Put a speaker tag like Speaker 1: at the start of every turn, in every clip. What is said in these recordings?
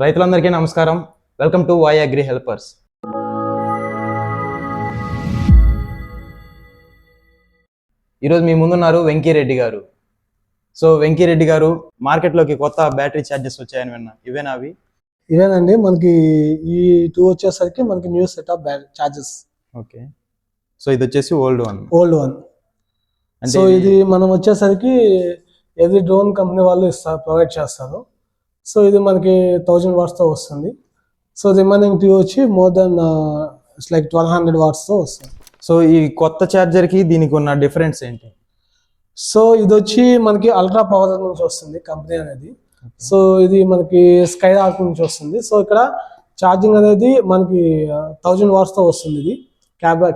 Speaker 1: రైతులందరికీ నమస్కారం. Welcome to Y Agri Helpers. ఈరోజు మీ ముందున్నారు వెంకీరెడ్డి గారు. సో వెంకీరెడ్డి గారు, మార్కెట్లోకి కొత్త బ్యాటరీ ఛార్జెస్ వచ్చాయని విన్నా, ఇవేనా అవి?
Speaker 2: ఇవేనండి. మనకి ఈ 2 వచ్చేసరికి మనకి new set of charges.
Speaker 1: Okay. So ఇది వచ్చేసి ఓల్డ్ వన్.
Speaker 2: సో ఇది మనం వచ్చేసరికి ఎవ్రీ డ్రోన్ కంపెనీ వాళ్ళు ప్రొవైడ్ చేస్తారు. సో ఇది మనకి 1000 వాట్స్తో వస్తుంది. సో రిమైనింగ్ 2 వచ్చి మోర్ దెన్ ఇట్స్ లైక్ 1200 వాట్స్తో వస్తుంది.
Speaker 1: సో ఈ కొత్త ఛార్జర్కి దీనికి ఉన్న డిఫరెన్స్ ఏంటి?
Speaker 2: సో ఇది వచ్చి మనకి అల్ట్రా పవర్ నుంచి వస్తుంది కంపెనీ అనేది. సో ఇది మనకి స్కై ఆర్క్ నుంచి వస్తుంది. సో ఇక్కడ ఛార్జింగ్ అనేది మనకి 1000 వాట్స్తో వస్తుంది. ఇది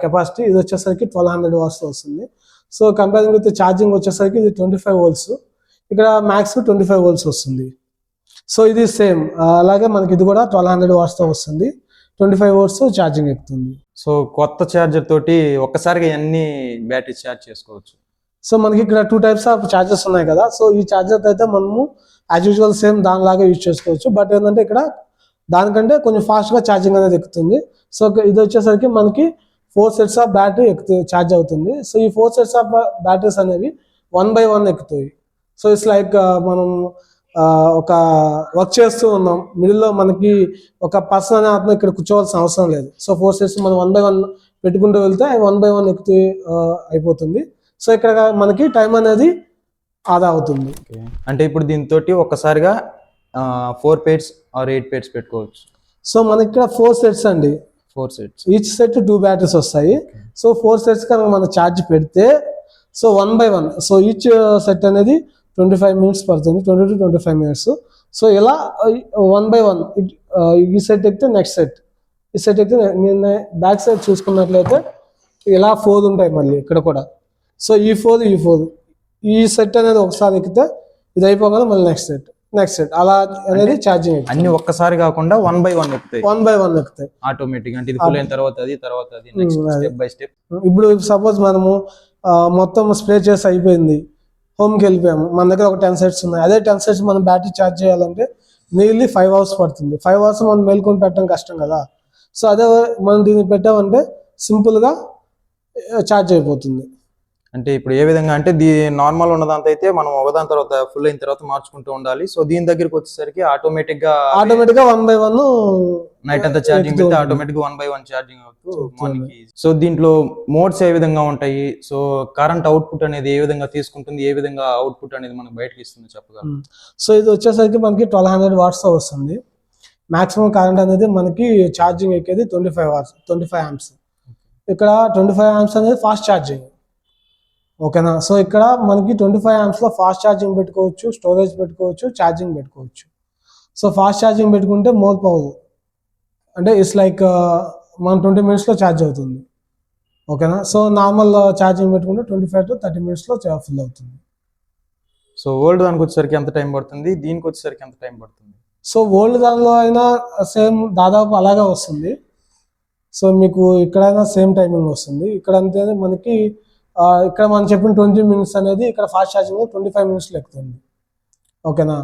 Speaker 2: కెపాసిటీ. ఇది వచ్చేసరికి 1200 వాట్స్తో వస్తుంది. సో కంపేరింగ్ విత్ ఛార్జింగ్ వచ్చేసరికి ఇది 25 వోల్ట్స్, ఇక్కడ మ్యాక్స్ 25 వోల్ట్స్ వస్తుంది. సో ఇది సేమ్ అలాగే మనకి ఇది కూడా 1200 వాట్స్తో వస్తుంది. 25 వోల్ట్స్ ఛార్జింగ్ ఎక్కుతుంది.
Speaker 1: సో కొత్త ఛార్జర్ తోటి ఒక్కసారిగా ఎన్ని బ్యాటరీ ఛార్జ్ చేసుకోవచ్చు?
Speaker 2: సో మనకి ఇక్కడ 2 టైప్స్ ఆఫ్ ఛార్జర్స్ ఉన్నాయి కదా. సో ఈ ఛార్జర్ అయితే మనము యాజ్ యూజువల్ సేమ్ దానిలాగా యూజ్ చేసుకోవచ్చు. బట్ ఏంటంటే ఇక్కడ దానికంటే కొంచెం ఫాస్ట్గా ఛార్జింగ్ అనేది ఎక్కుతుంది. సో ఇది వచ్చేసరికి మనకి 4 సెట్స్ ఆఫ్ బ్యాటరీ ఛార్జ్ అవుతుంది. సో ఈ 4 సెట్స్ ఆఫ్ బ్యాటరీస్ అనేవి 1 by 1 ఎక్కుతాయి. సో ఇట్స్ లైక్ మనం ఒక వర్క్ చేస్తూ ఉన్నాం, మిడిల్లో మనకి ఒక పర్సన్ అనే అతను ఇక్కడ కూర్చోవాల్సిన అవసరం లేదు. సో 4 సెట్స్ మనం 1 by 1 పెట్టుకుంటూ వెళ్తే 1 by 1 ఎక్కుతూ అయిపోతుంది. సో ఇక్కడ మనకి టైం అనేది ఆదా అవుతుంది.
Speaker 1: అంటే ఇప్పుడు దీంతో ఒక్కసారిగా 4 pairs ఆర్ 8 pairs పెట్టుకోవచ్చు.
Speaker 2: సో మనకి ఇక్కడ 4 సెట్స్ అండి.
Speaker 1: 4 sets.
Speaker 2: ఈచ్ సెట్ 2 బ్యాటరీస్ వస్తాయి. సో 4 సెట్స్ కనుక మనం ఛార్జ్ పెడితే so 1 by 1, so each set అనేది 25 మినిట్స్ పడుతుంది, 20 to 25 మినిట్స్. సో ఇలా 1 by 1 ఈ సెట్ ఎక్కితే నెక్స్ట్ సెట్, ఈ సెట్ ఎక్కితే నేను బ్యాక్ సైడ్ చూసుకున్నట్లయితే ఇలా 4 ఉంటాయి మళ్ళీ ఇక్కడ కూడా. సో ఈ 4 ఈ సెట్ అనేది ఒకసారి ఎక్కితే ఇది అయిపోగానే మళ్ళీ నెక్స్ట్ సెట్ అలా అనేది ఛార్జింగ్.
Speaker 1: అన్ని ఒక్కసారి కాకుండా 1 by 1 ఎక్కుతాయి.
Speaker 2: 1 by 1 ఎక్కుతాయి
Speaker 1: ఆటోమేటిక్. అంటే ఇది ఫుల్ అయిన తర్వాత అది నెక్స్ట్ స్టెప్ బై స్టెప్.
Speaker 2: ఇప్పుడు సపోజ్ మనము మొత్తం స్ప్రే చేసి అయిపోయింది, హోమ్కి వెళ్ళిపోయాము, మన దగ్గర ఒక 10 సెట్స్ ఉన్నాయి. అదే 10 సెట్స్ మనం బ్యాటరీ ఛార్జ్ చేయాలంటే నియర్లీ 5 hours పడుతుంది. 5 hours మనం మేల్కొని పెట్టడం కష్టం కదా. సో అదే మనం దీన్ని పెట్టామంటే సింపుల్గా ఛార్జ్ అయిపోతుంది.
Speaker 1: అంటే ఇప్పుడు ఏ విధంగా అంటే నార్మల్ ఉన్నదంతా అయితే మనం ఒకదాని తర్వాత ఫుల్ అయిన తర్వాత మార్చుకుంటూ ఉండాలి. సో దీని దగ్గరికి వచ్చేసరికి ఆటోమేటిక్ గా
Speaker 2: 1 by 1
Speaker 1: నైట్ అంతా ఛార్జింగ్ పెడితే ఆటోమేటిక్ గా 1 by 1 ఛార్జింగ్ అవుతూ మార్నింగ్. సో దీంట్లో మోడ్స్ ఏ విధంగా ఉంటాయి? సో కరెంట్ అవుట్పుట్ అనేది ఏ విధంగా తీసుకుంటుంది, ఏ విధంగా అవుట్పుట్ అనేది మనకు బయటకి ఇస్తుంది చెప్పగలరు?
Speaker 2: సో ఇది వచ్చేసరికి మనకి 1200 వాట్స్ వస్తుంది. మాక్సిమం కరెంట్ అనేది మనకి ఛార్జింగ్ ఎక్కేది 25 amps. ఇక్కడ 25 amps అనేది ఫాస్ట్ ఛార్జింగ్. ఓకేనా. సో ఇక్కడ మనకి 25 amps లో ఫాస్ట్ ఛార్జింగ్ పెట్టుకోవచ్చు, స్టోరేజ్ పెట్టుకోవచ్చు, ఛార్జింగ్ పెట్టుకోవచ్చు. సో ఫాస్ట్ ఛార్జింగ్ పెట్టుకుంటే మోర్ పవర్, అంటే ఇట్స్ లైక్ మనం 20 మినిట్స్లో ఛార్జ్ అవుతుంది. ఓకేనా. సో నార్మల్ ఛార్జింగ్ పెట్టుకుంటే 25 to 30 మినిట్స్లో ఫుల్ అవుతుంది.
Speaker 1: సో ఓల్డ్ దానికి వచ్చేసరికి ఎంత టైం పడుతుంది, దీనికి వచ్చేసరికి ఎంత టైం పడుతుంది?
Speaker 2: సో ఓల్డ్ దానిలో అయినా సేమ్ దాదాపు అలాగే వస్తుంది. సో మీకు ఇక్కడైనా సేమ్ టైమింగ్ వస్తుంది. ఇక్కడ అంతే మనకి ఇక్కడ మనం చెప్పిన 20 మినిట్స్ అనేది ఇక్కడ ఫాస్ట్ ఛార్జింగ్ 25 మినిట్స్లో ఎక్కుతుంది. ఓకేనా.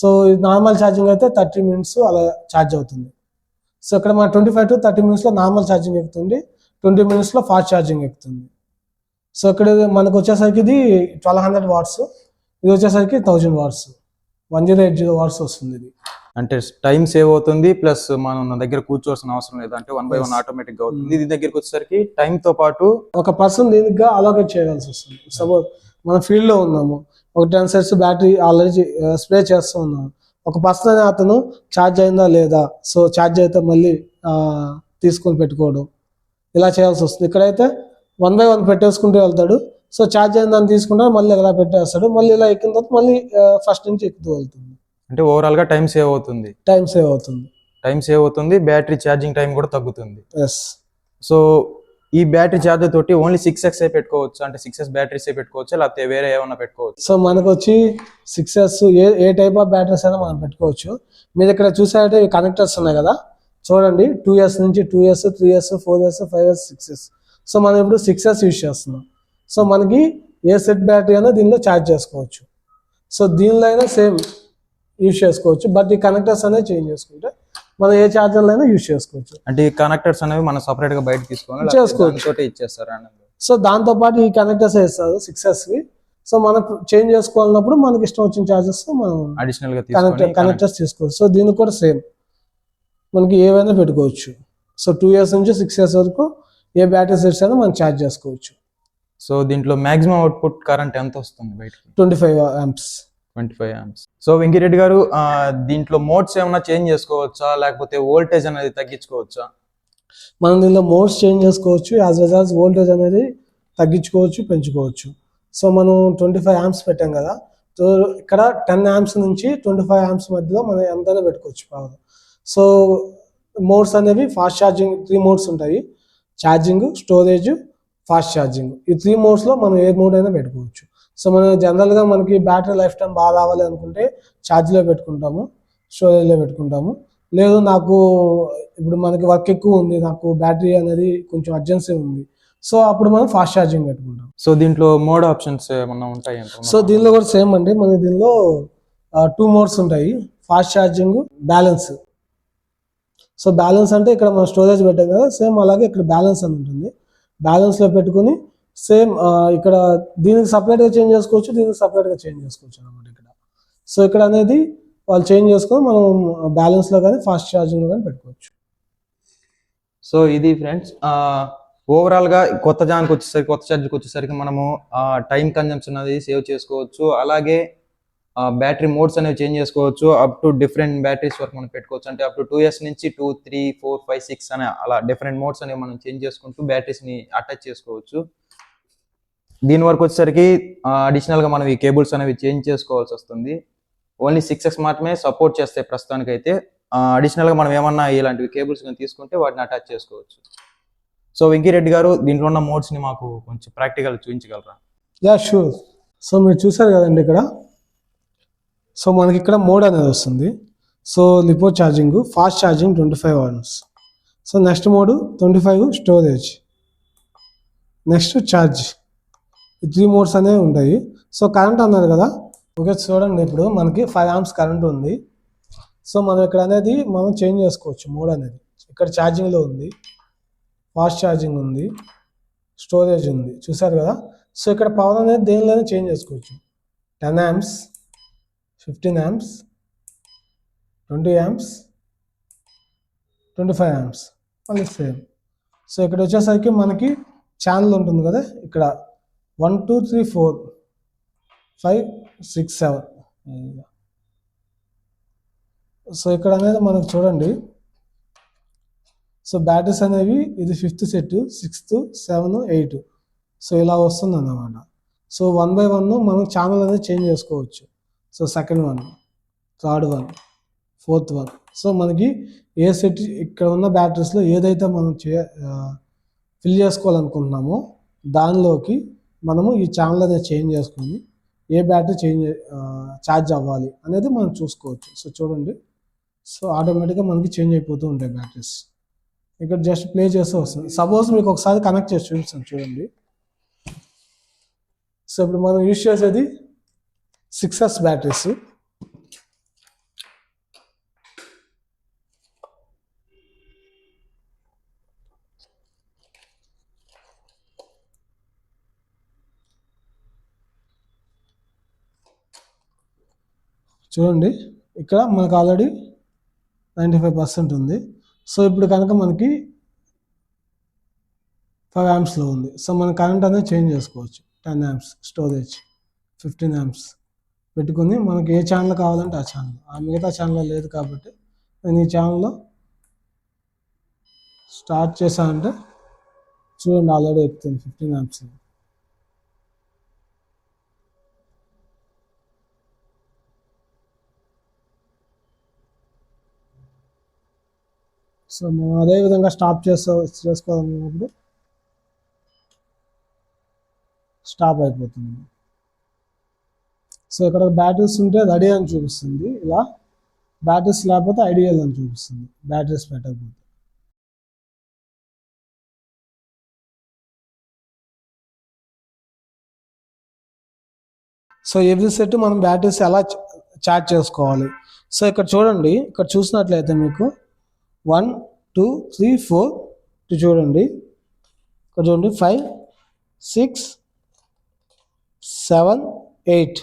Speaker 2: సో నార్మల్ ఛార్జింగ్ అయితే 30 మినిట్స్ అలా ఛార్జ్ అవుతుంది. సో ఇక్కడ మన 25 to 30 మినిట్స్లో నార్మల్ ఛార్జింగ్ ఎక్కుతుంది, 20 మినిట్స్లో ఫాస్ట్ ఛార్జింగ్ ఎక్కుతుంది. సో ఇక్కడ మనకు వచ్చేసరికి ఇది 1200 వాట్స్, ఇది వచ్చేసరికి 1000 వాట్స్, 1080 వాట్స్ వస్తుంది. ఇది
Speaker 1: అంటే టైం సేవ్ అవుతుంది, ప్లస్ మనం నా దగ్గర కూర్చోవాల్సిన అవసరం లేదు. అంటే 1 by 1 ఆటోమేటిక్ గా అవుతుంది. ఇది దగ్గరికి వచ్చేసరికి టైం తో పాటు
Speaker 2: ఒక పర్సన్ దీనికి అలోకేట్ చేయాల్సి వస్తుంది. సపోజ్ మనం ఫీల్డ్ లో ఉన్నాము, ఒక 10 సెట్స్ బ్యాటరీ ఆల్రెడీ స్ప్రే చేస్తూ ఉన్నాము, ఒక పర్సన్ అనే అతను ఛార్జ్ అయిందా లేదా, సో ఛార్జ్ అయితే మళ్ళీ తీసుకొని పెట్టుకోవడం ఇలా చేయాల్సి వస్తుంది. ఇక్కడైతే 1 by 1 పెట్టేసుకుంటూ వెళ్తాడు. సో ఛార్జ్ అయిన దాన్ని తీసుకుంటాడు, మళ్ళీ ఇలా పెట్టేస్తాడు, మళ్ళీ ఇలా ఎక్కిన తర్వాత మళ్ళీ ఫస్ట్ నుంచి ఎక్కుతూ వెళ్తుంది.
Speaker 1: అంటే ఓవరాల్ గా టైం సేవ్ అవుతుంది. బ్యాటరీ ఛార్జింగ్ టైం కూడా తగ్గుతుంది. సో ఈ బ్యాటరీ ఛార్జర్ తోటి ఓన్లీ 6S పెట్టుకోవచ్చు, అంటే 6S బ్యాటరీస్ పెట్టుకోవచ్చు, లేకపోతే వేరే ఏమన్నా పెట్టుకోవచ్చు?
Speaker 2: సో మనకు వచ్చి 6S A type of batteries అయినా మనం పెట్టుకోవచ్చు. మీరు ఇక్కడ చూసారంటే కనెక్టర్స్ ఉన్నాయి కదా, చూడండి 2S నుంచి 2S, 3S, 4S, 5S, 6S. So మనం ఇప్పుడు 6S యూజ్ చేస్తున్నాం. సో మనకి ఏ సెట్ బ్యాటరీ అయినా దీనిలో ఛార్జ్ చేసుకోవచ్చు. సో దీనిలో అయినా సేమ్ యూజ్ చేసుకోవచ్చు. బట్ ఈ కనెక్టర్స్ అనేది చేంజ్ చేసుకుంటే మనం ఏ ఛార్జర్లో అయినా యూజ్ చేసుకోవచ్చు.
Speaker 1: అంటే ఈ కనెక్టర్స్ అనేవి మనం సపరేట్ గా బయట తీసుకోవాలి
Speaker 2: చేసుకోవచ్చు.
Speaker 1: తోటే ఇచ్చేస్తారు అన్నది.
Speaker 2: సో దాంతో పాటు ఈ కనెక్టర్స్ వేస్తారు 6Sవి. సో మనం చేంజ్ చేసుకోవాలన్నప్పుడు మనకి ఇష్టం వచ్చిన ఛార్జెస్ మనం
Speaker 1: అడిషనల్ గా
Speaker 2: కనెక్టర్స్ తీసుకోవచ్చు. సో దీనికి కూడా సేమ్ మనకి ఏవైనా పెట్టుకోవచ్చు. సో 2 years నుంచి 6 years వరకు ఏ బ్యాటరీ సెట్స్ అయినా మనం ఛార్జ్ చేసుకోవచ్చు.
Speaker 1: సో దీంట్లో మాక్సిమం అవుట్పుట్ కరెంట్ ఎంత వస్తుంది బయటకి?
Speaker 2: 25 amps.
Speaker 1: 25 amps. సో వెంకిరెడ్డి గారు దీంట్లో మోడ్స్ ఏమైనా చేంజ్ చేసుకోవచ్చా, లేకపోతే వోల్టేజ్ అనేది తగ్గించుకోవచ్చా?
Speaker 2: మనం దీనిలో మోడ్స్ చేంజ్ చేసుకోవచ్చు, యాజ్ వెల్ యాజ్ వోల్టేజ్ అనేది తగ్గించుకోవచ్చు, పెంచుకోవచ్చు. సో మనం 25 amps పెట్టాం కదా, సో ఇక్కడ 10 amps నుంచి 25 amps మధ్యలో మనం ఎంతైనా పెట్టుకోవచ్చు పవర్. సో మోడ్స్ అనేవి ఫాస్ట్ ఛార్జింగ్ 3 మోడ్స్ ఉంటాయి: ఛార్జింగ్, స్టోరేజ్, ఫాస్ట్ ఛార్జింగ్. ఈ 3 మోడ్స్లో మనం ఏ మోడ్ అయినా పెట్టుకోవచ్చు. సో మనం జనరల్గా మనకి బ్యాటరీ లైఫ్ టైం బాగా రావాలి అనుకుంటే ఛార్జ్లో పెట్టుకుంటాము, స్టోరేజ్లో పెట్టుకుంటాము. లేదు నాకు ఇప్పుడు మనకి వర్క్ ఎక్కువ ఉంది, నాకు బ్యాటరీ అనేది కొంచెం అర్జెన్సీ ఉంది, సో అప్పుడు మనం ఫాస్ట్ ఛార్జింగ్ పెట్టుకుంటాం.
Speaker 1: సో దీంట్లో మోడ్ ఆప్షన్స్ ఏమన్నా ఉంటాయి?
Speaker 2: సో దీనిలో కూడా సేమ్ అండి, మనకి దీనిలో 2 మోడ్స్ ఉంటాయి: fast charging, balance. So balance అంటే ఇక్కడ మనం స్టోరేజ్ పెట్టాం కదా, సేమ్ అలాగే ఇక్కడ బ్యాలెన్స్ అని ఉంటుంది. బ్యాలెన్స్లో పెట్టుకుని సేమ్ ఇక్కడ దీనికి సపరేట్గా చేంజ్ చేసుకోవచ్చు, దీనికి సపరేట్గా చేంజ్ చేసుకోవచ్చు అనమాట ఇక్కడ. సో ఇక్కడ అనేది వాళ్ళు చేంజ్ చేసుకొని మనం బ్యాలెన్స్లో కానీ ఫాస్ట్ ఛార్జింగ్లో కానీ పెట్టుకోవచ్చు.
Speaker 1: సో ఇది ఫ్రెండ్స్ ఓవరాల్ గా కొత్త ఛార్జర్కి వచ్చేసరికి మనము టైం కన్జంప్షన్ అనేది సేవ్ చేసుకోవచ్చు. అలాగే బ్యాటరీ మోడ్స్ అనేవి చేంజ్ చేసుకోవచ్చు. అప్ టు డిఫరెంట్ బ్యాటరీస్ వరకు మనం పెట్టుకోవచ్చు. అంటే అప్ టు 2 years నుంచి 2, 3, 4, 5, 6 అనే అలా డిఫరెంట్ మోడ్స్ అనేవి మనం చేంజ్ చేసుకుంటూ బ్యాటరీస్ ని అటాచ్ చేసుకోవచ్చు. దీని వరకు వచ్చేసరికి అడిషనల్ గా మనం ఈ కేబుల్స్ అనేవి చేంజ్ చేసుకోవాల్సి వస్తుంది. ఓన్లీ 6X మాత్రమే సపోర్ట్ చేస్తాయి ప్రస్తుతానికి అయితే. అడిషనల్ గా మనం ఏమన్నా ఇలాంటివి కేబుల్స్ తీసుకుంటే వాటిని అటాచ్ చేసుకోవచ్చు. సో వెంకిరెడ్డి గారు, దీంట్లో ఉన్న మోడ్స్ ని మాకు కొంచెం ప్రాక్టికల్ చూపించగలరా?
Speaker 2: Yeah sure. సో మీరు చూసారు కదండి ఇక్కడ. సో మనకి ఇక్కడ మోడ్ అనేది వస్తుంది. So lipo charging, fast charging 25 amps. So next mode 25 storage, next charge. ఈ 3 మోడ్స్ అనేవి ఉంటాయి. సో కరెంట్ అన్నారు కదా, ఓకే చూడండి ఇప్పుడు మనకి 5 amps కరెంట్ ఉంది. సో మనం ఇక్కడ అనేది మనం చేంజ్ చేసుకోవచ్చు మోడ్ అనేది. ఇక్కడ ఛార్జింగ్లో ఉంది, ఫాస్ట్ ఛార్జింగ్ ఉంది, స్టోరేజ్ ఉంది, చూసారు కదా. సో ఇక్కడ పవర్ అనేది దేనిలోనే చేంజ్ చేసుకోవచ్చు: 10 amps, 15 amps, 20 amps, 25 amps, మళ్ళీ సేమ్. సో ఇక్కడ వచ్చేసరికి మనకి ఛానల్ ఉంటుంది కదా, ఇక్కడ 1, 2, 3, 4, 5, 6, 7. సో ఇక్కడ అనేది మనకు చూడండి, సో బ్యాటరీస్ అనేవి ఇది 5th సెట్, 6th, 7, 8. సో ఇలా వస్తుంది అన్నమాట. సో 1 by 1 మనం ఛానల్ అనేది చేంజ్ చేసుకోవచ్చు. So second one, third one, fourth one. So మనకి ఏ సెట్ ఇక్కడ ఉన్న బ్యాటరీస్లో ఏదైతే మనం ఫిల్ చేసుకోవాలనుకుంటున్నామో దానిలోకి మనము ఈ ఛానల్ అనేది చేంజ్ చేసుకొని ఏ బ్యాటరీ ఛార్జ్ అవ్వాలి అనేది మనం చూసుకోవచ్చు. సో చూడండి, సో ఆటోమేటిక్గా మనకి చేంజ్ అయిపోతూ ఉంటాయి బ్యాటరీస్. ఇక్కడ జస్ట్ ప్లే చేస్తూ వస్తుంది. సపోజ్ మీకు ఒకసారి కనెక్ట్ చేసి చూపిస్తాను చూడండి. సో ఇప్పుడు మనం యూజ్ చేసేది 6S బ్యాటరీస్. చూడండి ఇక్కడ మనకు ఆల్రెడీ 95% ఉంది. సో ఇప్పుడు కనుక మనకి 5 amps ఉంది. సో మన కరెంట్ అనేది చేంజ్ చేసుకోవచ్చు. 10 amps స్టోరేజ్, 15 amps పెట్టుకుని మనకి ఏ ఛానల్ కావాలంటే ఆ ఛానల్. ఆ మిగతా ఛానల్ లేదు కాబట్టి నేను ఈ ఛానల్లో స్టార్ట్ చేశానంటే చూడండి ఆల్రెడీ ఎక్కుతుంది 15 amps. సో మనం అదే విధంగా స్టాప్ చేసుకోవాలన్నప్పుడు స్టాప్ అయిపోతుంది. సో ఇక్కడ బ్యాటరీస్ ఉంటే రెడీ అని చూపిస్తుంది, ఇలా బ్యాటరీస్ లేకపోతే ఐడియల్ అని చూపిస్తుంది బ్యాటరీస్ పెట్టకపోతే. సో ఎవ్రీ సెట్ మనం బ్యాటరీస్ ఎలా ఛార్జ్ చేసుకోవాలి, సో ఇక్కడ చూడండి, ఇక్కడ చూసినట్లయితే మీకు 1 2 3 4 ఇటు చూడండి, ఇక్కడ చూడండి 5 6 7 8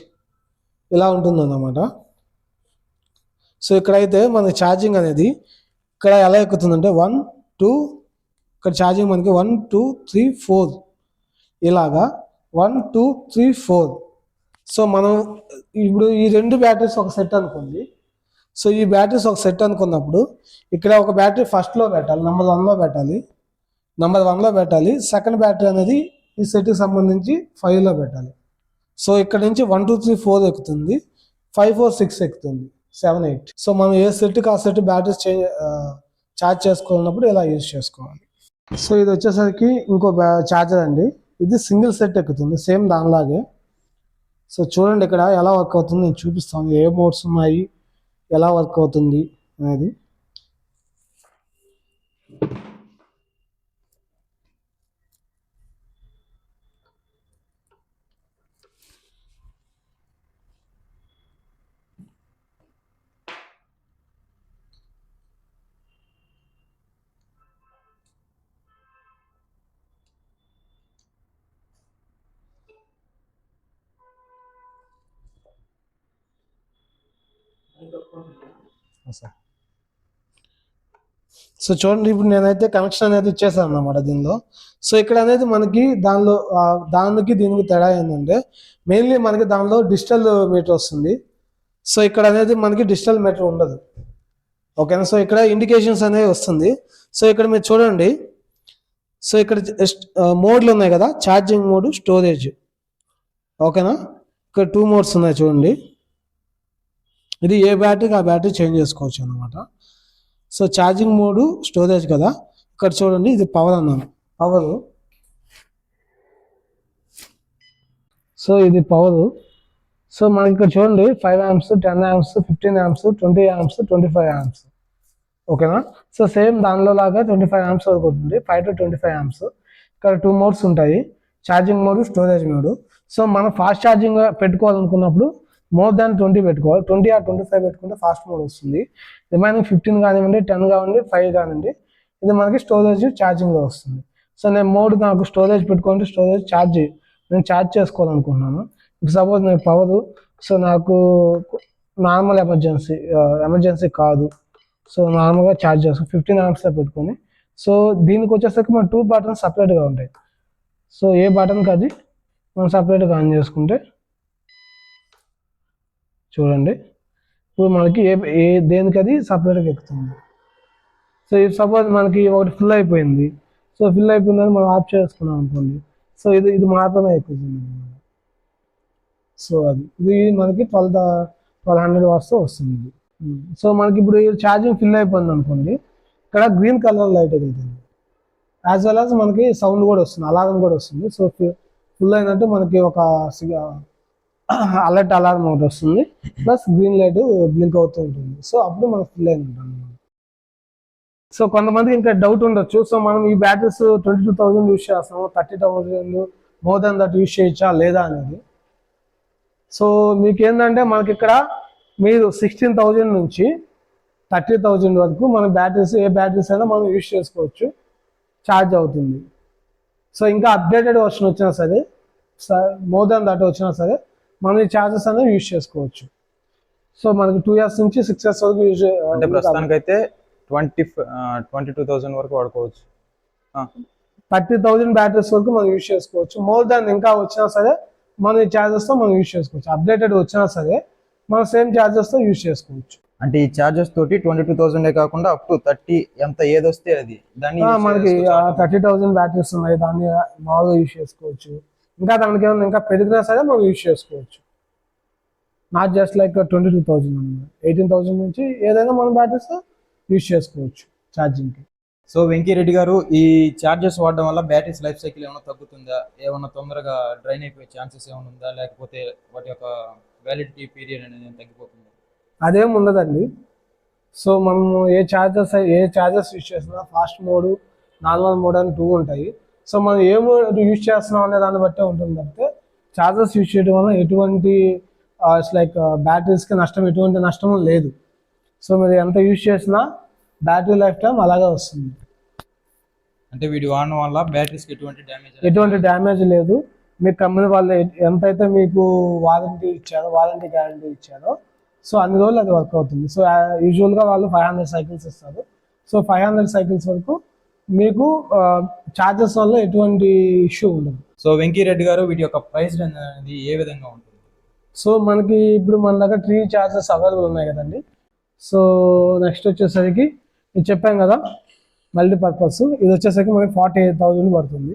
Speaker 2: ఇలా ఉంటుందన్నమాట. సో ఇక్కడైతే మన ఛార్జింగ్ అనేది ఇక్కడ ఎలా ఎక్కుతుందంటే 1 2 ఇక్కడ ఛార్జింగ్ మనకి 1 2 3 4 ఇలాగా 1 2 3 4. సో మనం ఇప్పుడు ఈ 2 బ్యాటరీస్ ఒక సెట్ అనుకోండి. సో ఈ బ్యాటరీస్ ఒక సెట్ అనుకున్నప్పుడు ఇక్కడ ఒక బ్యాటరీ ఫస్ట్లో పెట్టాలి, నెంబర్ 1లో పెట్టాలి, నెంబర్ 1లో పెట్టాలి. సెకండ్ బ్యాటరీ అనేది ఈ సెట్కి సంబంధించి 5లో పెట్టాలి. సో ఇక్కడ నుంచి 1 2 3 4 ఎక్కుతుంది, 5 4 6 ఎక్కుతుంది, 7 8. సో మనం ఏ సెట్కి ఆ సెట్ బ్యాటరీస్ ఛార్జ్ చేసుకోవాలన్నప్పుడు ఇలా యూజ్ చేసుకోవాలి. సో ఇది వచ్చేసరికి ఇంకో ఛార్జర్ అండి. ఇది సింగిల్ సెట్ ఎక్కుతుంది సేమ్ దానిలాగే. సో చూడండి ఇక్కడ ఎలా వర్క్ అవుతుంది నేను చూపిస్తాను, ఏ మోడ్స్ ఉన్నాయి, ఎలా వర్క్ అవుతుంది అనేది. సో చూడండి ఇప్పుడు నేనైతే కనెక్షన్ అనేది ఇచ్చేసాను అన్నమాట దీనిలో. సో ఇక్కడ అనేది మనకి దానికి దీనికి తేడా ఏంటంటే మెయిన్లీ మనకి దానిలో డిజిటల్ మీటర్ వస్తుంది. సో ఇక్కడ అనేది మనకి డిజిటల్ మీటర్ ఉండదు, ఓకేనా. సో ఇక్కడ ఇండికేషన్స్ అనేవి వస్తుంది. సో ఇక్కడ మీరు చూడండి, సో ఇక్కడ మోడ్లు ఉన్నాయి కదా, ఛార్జింగ్ మోడ్, స్టోరేజ్, ఓకేనా. ఇక్కడ 2 మోడ్స్ ఉన్నాయి చూడండి. ఇది ఏ బ్యాటరీకి ఆ బ్యాటరీ చేంజ్ చేసుకోవచ్చు అనమాట. సో ఛార్జింగ్ మోడ్, స్టోరేజ్ కదా. ఇక్కడ చూడండి ఇది పవర్ అన్నాను, పవర్. సో ఇది పవర్. సో మనకి ఇక్కడ చూడండి 5 amps, 10 amps, 15 amps, 20 amps, 25 amps, ఓకేనా. సో సేమ్ దానిలో లాగా 25 amps వరకు ఉంటుంది, 5 to 25 amps. ఇక్కడ 2 మోడ్స్ ఉంటాయి, charging mode, storage mode. So మనం ఫాస్ట్ ఛార్జింగ్ పెట్టుకోవాలనుకున్నప్పుడు మోర్ దాన్ 20 పెట్టుకోవాలి, 20 or 25 పెట్టుకుంటే ఫాస్ట్ మోడ్ వస్తుంది. రిమైనింగ్ 15 కానివ్వండి, 10 కానివ్వండి, 5 కానివ్వండి, ఇది మనకి స్టోరేజ్ ఛార్జింగ్లో వస్తుంది. సో నేను మోడ్ నాకు స్టోరేజ్ పెట్టుకుంటే స్టోరేజ్ నేను ఛార్జ్ చేసుకోవాలనుకుంటున్నాను. ఇప్పుడు సపోజ్ నాకు పవర్, సో నాకు నార్మల్ ఎమర్జెన్సీ కాదు, సో నార్మల్గా ఛార్జ్ చేసుకో 15 amps పెట్టుకొని. సో దీనికి వచ్చేసరికి మన 2 బటన్స్ సపరేట్గా ఉంటాయి. సో ఏ బటన్కి అది మనం సపరేట్గా ఆన్ చేసుకుంటే చూడండి ఇప్పుడు మనకి దేనికి అది సపరేట్గా ఎక్కుతుంది. సో ఈ సపోజ్ మనకి ఒకటి ఫుల్ అయిపోయింది, సో ఫిల్ అయిపోయిందని మనం ఆఫ్ చేసుకున్నాం అనుకోండి, సో ఇది మాత్రమే ఎక్కుతుంది. సో ఇది మనకి 1200 watts వస్తుంది. సో మనకి ఇప్పుడు ఛార్జింగ్ ఫిల్ అయిపోయింది అనుకోండి, ఇక్కడ గ్రీన్ కలర్ లైట్ వెళ్తుంది, యాజ్ వెల్ యాజ్ మనకి సౌండ్ కూడా వస్తుంది, అలారం కూడా వస్తుంది. సో ఫుల్ అయినట్టు మనకి ఒక అలారం ఒకటి వస్తుంది, ప్లస్ గ్రీన్ లైట్ బ్లింక్ అవుతూ ఉంటుంది. సో అప్పుడు మనకు ఫుల్ అయినట్టు అనమాట. సో కొంతమందికి ఇంకా డౌట్ ఉండొచ్చు, సో మనం ఈ బ్యాటరీస్ 22,000 యూజ్ చేస్తాము, 30,000 మోర్ దాన్ దట్ యూజ్ చేయొచ్చా లేదా అనేది. సో మీకు ఏంటంటే మనకి ఇక్కడ మీరు 16,000 నుంచి 30,000 వరకు మన బ్యాటరీస్, ఏ బ్యాటరీస్ అయినా మనం యూజ్ చేసుకోవచ్చు, ఛార్జ్ అవుతుంది. సో ఇంకా అప్డేటెడ్ వర్షన్ వచ్చినా సరే, మోర్ దాన్ దట్ వచ్చినా సరే మనం ఈ ఛార్జెస్ అనేవి యూజ్ చేసుకోవచ్చు. సో మనకి 2 years నుంచి 6 years వరకు యూజ్,
Speaker 1: అంటే ప్రస్తుతానికైతే 22,000 వరకు వాడుకోవచ్చు,
Speaker 2: 30,000 బ్యాటరీస్ వరకు మనం యూజ్ చేసుకోవచ్చు. మోర్ దాన్ ఇంకా వచ్చినా సరే మన ఈ ఛార్జెస్తో మనం యూజ్ చేసుకోవచ్చు, అప్డేటెడ్ వచ్చినా సరే మనం సేమ్ ఛార్జెస్తో యూజ్ చేసుకోవచ్చు.
Speaker 1: అంటే ఈ ఛార్జెస్ తోటి 22,000 కాకుండా అప్ టు 30 ఎంత ఏది వస్తే అది దాన్ని
Speaker 2: మనకి 30,000 బ్యాటరీస్ ఉన్నాయి, దాన్ని మామూలుగా యూజ్ చేసుకోవచ్చు. ఇంకా దానికి ఏమైనా ఇంకా పెరిగినా సరే మనం యూజ్ చేసుకోవచ్చు, నాట్ జస్ట్ లైక్ 22,000 అన్నమాట. 18,000 నుంచి ఏదైనా మనం బ్యాటరీస్ యూజ్ చేసుకోవచ్చు ఛార్జింగ్కి.
Speaker 1: సో వెంకీరెడ్డి గారు, ఈ ఛార్జెస్ వాడడం వల్ల బ్యాటరీస్ లైఫ్ సైకిల్ ఏమైనా తగ్గుతుందా, ఏమైనా తొందరగా డ్రైన్ అయిపోయే ఛాన్సెస్ ఏమైనా ఉందా, లేకపోతే వాటి యొక్క వ్యాలిడిటీ పీరియడ్ అనేది అదేం
Speaker 2: అదేం ఉండదండి. సో మనము ఏ ఛార్జెస్ యూజ్ చేసినా ఫాస్ట్ మోడ్, నార్మల్ మోడ్ అని 2 ఉంటాయి. సో మనం ఏ మోడ్ యూజ్ చేస్తున్నాం అనే దాన్ని బట్టే ఉంటుంది తప్పితే ఛార్జెస్ యూజ్ చేయడం వల్ల ఎటువంటి లైక్ బ్యాటరీస్కి ఎటువంటి నష్టం లేదు. సో మీరు ఎంత యూజ్ చేసినా బ్యాటరీ లైఫ్ టైం అలాగే వస్తుంది,
Speaker 1: అంటే వీడి వాడడం వల్ల బ్యాటరీస్కి
Speaker 2: ఎటువంటి డ్యామేజ్ లేదు. మీ కంపెనీ వాళ్ళు ఎంతైతే మీకు వారంటీ గ్యారంటీ ఇచ్చారో సో అన్ని రోజులు అది వర్క్ అవుతుంది. సో యూజువల్గా వాళ్ళు 500 సైకిల్స్ ఇస్తారు. సో 500 సైకిల్స్ వరకు మీకు చార్జెస్ వల్ల ఎటువంటి ఇష్యూ ఉండదు.
Speaker 1: సో వెంకీరెడ్డి గారు వీటి యొక్క ప్రైస్ రేంజ్ అనేది ఏ విధంగా ఉంటుంది?
Speaker 2: సో మనకి ఇప్పుడు మన దగ్గర 3 చార్జెస్ అవైలబుల్ ఉన్నాయి కదండి. సో నెక్స్ట్ వచ్చేసరికి ఇది చెప్పాం కదా మల్టీపర్పస్, ఇది వచ్చేసరికి మనకి 48,000 పడుతుంది.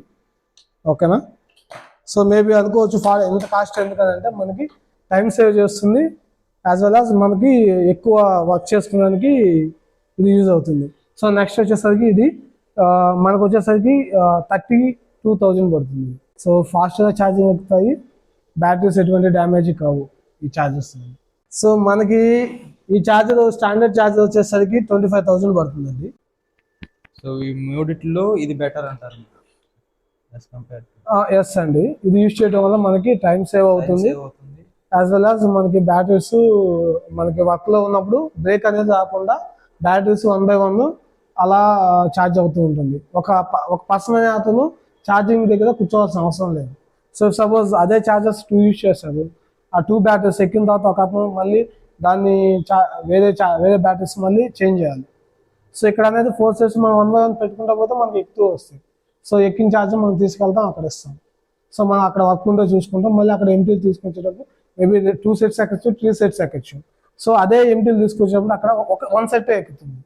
Speaker 2: ఓకేనా? సో మేబీ అనుకోవచ్చు ఎంత కాస్ట్ ఎందుకంటే మనకి టైం సేవ్ చేస్తుంది, యాజ్ వెల్ యాజ్ మనకి ఎక్కువ వర్క్ చేసుకోవడానికి ఇది యూజ్ అవుతుంది. సో నెక్స్ట్ వచ్చేసరికి ఇది మనకు వచ్చేసరికి 32,000 పడుతుంది. సో ఫాస్ట్గా ఛార్జింగ్ ఎక్కుతాయి, బ్యాటరీస్ ఎటువంటి డ్యామేజ్ కావు ఈ ఛార్జెస్. సో మనకి ఈ ఛార్జర్ స్టాండర్డ్ ఛార్జర్ వచ్చేసరికి 25,000 పడుతుందండి.
Speaker 1: సో ఈ మూడిట్లో ఇది బెటర్ అంటారు?
Speaker 2: ఎస్ అండి, ఇది యూజ్ చేయడం వల్ల మనకి టైం సేవ్ అవుతుంది, యాజ్ వెల్ యాజ్ మనకి బ్యాటరీస్ మనకి వర్క్ లో ఉన్నప్పుడు బ్రేక్ అనేది రాకుండా బ్యాటరీస్ 1 by 1 అలా ఛార్జ్ అవుతూ ఉంటుంది. ఒక పర్సన్ అనే అతను ఛార్జింగ్ దగ్గర కూర్చోవాల్సిన అవసరం లేదు. సో సపోజ్ అదే ఛార్జర్స్ 2 యూజ్ చేస్తారు, ఆ 2 బ్యాటరీస్ ఎక్కిన తర్వాత ఒక అతను మళ్ళీ దాన్ని వేరే బ్యాటరీస్ మళ్ళీ చేంజ్ చేయాలి. సో ఇక్కడ అనేది 4 sets మనం 1 by 1 పెట్టుకుంటా పోతే మనకి ఎక్కువ వస్తాయి. సో ఎక్కిన ఛార్జర్ మనం తీసుకెళ్తాం, అక్కడ ఇస్తాం. సో మనం అక్కడ వర్క్ ఉంటే చూసుకుంటాం, మళ్ళీ అక్కడ ఎంటీలు తీసుకొచ్చేటప్పుడు మేబీ 2 sets ఎక్కచ్చు, 3 sets ఎక్కచ్చు. సో అదే ఎంటీలు తీసుకొచ్చినప్పుడు అక్కడ 1 set ఎక్కుతుంది.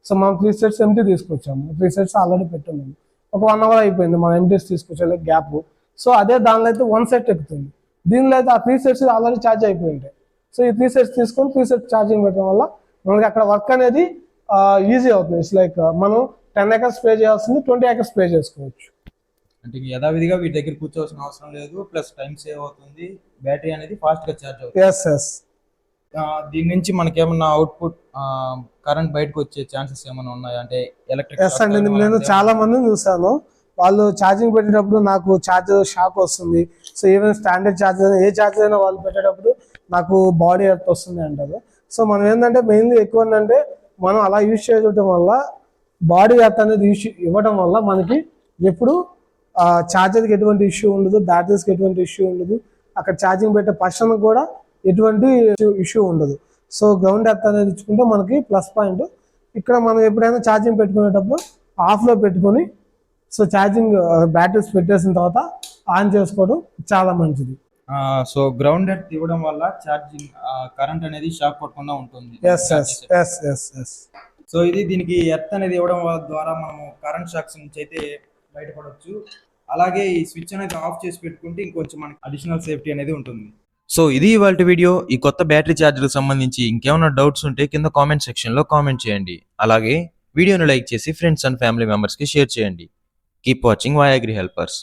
Speaker 2: సో మనం 3 sets ఎంటీ తీసుకొచ్చాము, 3 sets ఆల్రెడీ పెట్టున్నాము, ఒక 1 hour అయిపోయింది మనం ఎంటీస్ తీసుకొచ్చే గ్యాప్. సో అదే దానిలో అయితే 1 set ఎక్కుతుంది, దీనిలో అయితే ఆ 3 sets ఆల్రెడీ ఛార్జ్ అయిపోయి ఉంటాయి. సో ఈ 3 sets తీసుకొని 3 sets ఛార్జింగ్ పెట్టడం వల్ల మనకి అక్కడ వర్క్ అనేది ఈజీ అవుతుంది. ఇట్స్ లైక్ మనం 10 acres పే చేయాల్సింది 20 acres పే చేసుకోవచ్చు.
Speaker 1: అంటే యథావిధిగా వీటి దగ్గర కూర్చోవాల్సిన అవసరం లేదు, ప్లస్ టైం సేవ్ అవుతుంది, బ్యాటరీ అనేది ఫాస్ట్ గా ఛార్జ్ అవుతుంది.
Speaker 2: ఎస్.
Speaker 1: దీని నుంచి మనకి ఏమన్నా అవుట్పుట్ కరెంట్ బయటకు వచ్చే ఛాన్సెస్ ఏమైనా ఉన్నాయా? అంటే ఎలక్ట్రిక్?
Speaker 2: ఎస్ అండి, నేను చాలా మందిని చూసాను, వాళ్ళు ఛార్జింగ్ పెట్టేటప్పుడు నాకు ఛార్జర్ షాక్ వస్తుంది. సో ఈవెన్ స్టాండర్డ్ ఛార్జర్ ఏ ఛార్జర్ అయినా వాళ్ళు పెట్టేటప్పుడు నాకు బాడీ ఎర్త్ వస్తుంది అంటారు. సో మనం ఏంటంటే మెయిన్లీ ఎక్కువ ఏంటంటే మనం అలా యూజ్ చేయడం వల్ల బాడీ ఎర్త్ అనేది ఇవ్వడం వల్ల మనకి ఎప్పుడు ఛార్జర్కి ఎటువంటి ఇష్యూ ఉండదు, బ్యాటరీస్కి ఎటువంటి ఇష్యూ ఉండదు, అక్కడ ఛార్జింగ్ పెట్టే పర్సన్ కూడా ఎటువంటి ఇష్యూ ఉండదు. సో గ్రౌండ్ ఎర్త్ అనేది ఇచ్చుకుంటే మనకి ప్లస్ పాయింట్. ఇక్కడ మనం ఎప్పుడైనా ఛార్జింగ్ పెట్టుకునేటప్పుడు ఆఫ్లో పెట్టుకొని సో ఛార్జింగ్ బ్యాటరీస్ పెట్టేసిన తర్వాత ఆన్ చేసుకోవడం చాలా మంచిది.
Speaker 1: సో గ్రౌండ్ ఎర్త్ ఇవ్వడం వల్ల ఛార్జింగ్ కరెంట్ అనేది షాక్ కొట్టకుండా ఉంటుంది. సో ఇది దీనికి ఎర్త్ అనేది ఇవ్వడం ద్వారా మనము కరెంట్ షాక్స్ నుంచి అయితే బయటపడవచ్చు. అలాగే ఈ స్విచ్ అనేది ఆఫ్ చేసి పెట్టుకుంటే ఇంకొంచెం మనకి అడిషనల్ సేఫ్టీ అనేది ఉంటుంది. సో ఇది ఇవాల్టి వీడియో. ఈ కొత్త బ్యాటరీ ఛార్జర్కి సంబంధించి ఇంకేమైనా డౌట్స్ ఉంటే కింద కామెంట్ సెక్షన్ లో కామెంట్ చేయండి. అలాగే వీడియోను లైక్ చేసి ఫ్రెండ్స్ అండ్ ఫ్యామిలీ మెంబర్స్ కి షేర్ చేయండి. Keep watching Y Agri helpers.